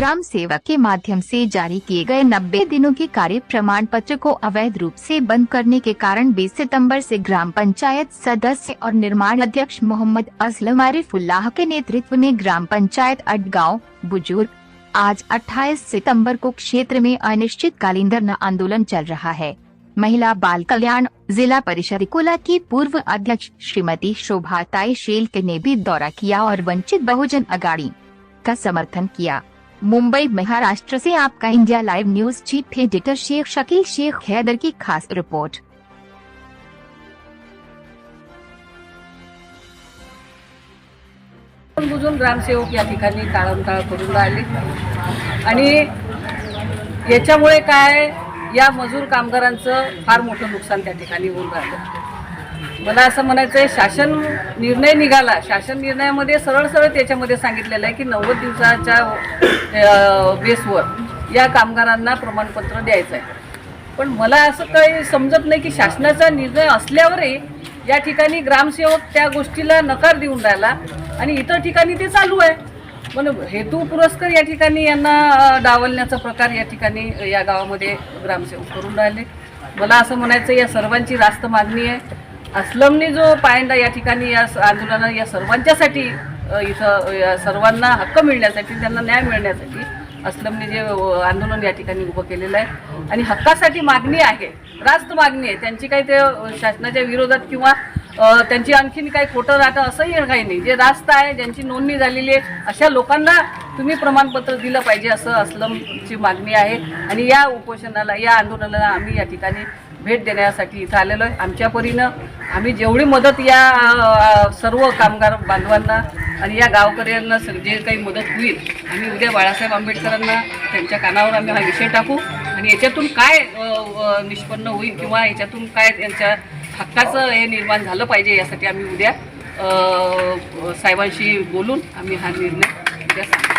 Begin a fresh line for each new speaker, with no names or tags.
ग्राम सेवक के माध्यम से जारी किए गए 90 दिनों के कार्य प्रमाण पत्र को अवैध रूप से बंद करने के कारण 20 सितंबर से ग्राम पंचायत सदस्य और निर्माण अध्यक्ष मोहम्मद असलम आरिफुल्लाह के नेतृत्व में ग्राम पंचायत अटगांव बुजुर्ग आज 28 सितंबर को क्षेत्र में अनिश्चितकालीन धरना आंदोलन चल रहा है। महिला बाल कल्याण जिला परिषद कोला की पूर्व अध्यक्ष श्रीमती शोभाताई शेलके ने भी दौरा किया और वंचित बहुजन अघाड़ी का समर्थन किया। मुंबई महाराष्ट्र से आपका India live news chief editor Sheikh Shakeel Sheikh Haider की खास रिपोर्ट।
बुजून ग्रामसेवक या ठिकाणी टाळमटाळ करून राहिले आणि याच्यामुळे काय या मजूर कामगारांचं फार मोठं नुकसान त्या ठिकाणी होऊन राहिलं। मला असं म्हणायचं आहे, शासन निर्णय निघाला, शासन निर्णयामध्ये सरळ त्याच्यामध्ये सांगितलेलं आहे की 90 दिवसाच्या बेसवर या कामगारांना प्रमाणपत्र द्यायचं आहे। पण मला असं काही समजत नाही की शासनाचा निर्णय असल्यावरही या ठिकाणी ग्रामसेवक त्या गोष्टीला नकार देऊन राहिला आणि इतर ठिकाणी ते चालू आहे। म्हणून हेतू पुरस्कार या ठिकाणी यांना डावलण्याचा प्रकार या ठिकाणी या गावामध्ये ग्रामसेवक करून राहिले। मला असं म्हणायचं, या सर्वांची रास्त मागणी आहे। असलमने जो पायंडा या ठिकाणी या आंदोलना या सर्वांच्यासाठी इथं या सर्वांना हक्क मिळण्यासाठी, त्यांना न्याय मिळण्यासाठी असलमने जे आंदोलन या ठिकाणी उभं केलेलं आहे आणि हक्कासाठी मागणी आहे, रास्त मागणी आहे। त्यांची काही ते शासनाच्या विरोधात किंवा त्यांची आणखीन काही खोटं राहतं असंही काही नाही। जे रास्त आहे, ज्यांची नोंदणी झालेली आहे, अशा लोकांना तुम्ही प्रमाणपत्र दिलं पाहिजे असं असलमची मागणी आहे। आणि या उपोषणाला, या आंदोलनाला आम्ही या ठिकाणी भेट देण्यासाठी इथं आलेलो आहे। आमच्या परीनं आम्ही जेवढी मदत या सर्व कामगार बांधवांना आणि या गावकऱ्यांना जे काही मदत होईल, आम्ही उद्या बाळासाहेब आंबेडकरांना त्यांच्या कानावर आम्ही हा विषय टाकू आणि याच्यातून काय निष्पन्न होईल किंवा याच्यातून काय त्यांच्या हक्काचं हे निर्माण झालं पाहिजे यासाठी आम्ही उद्या साहेबांशी बोलून आम्ही हा निर्णय उद्या सांगू।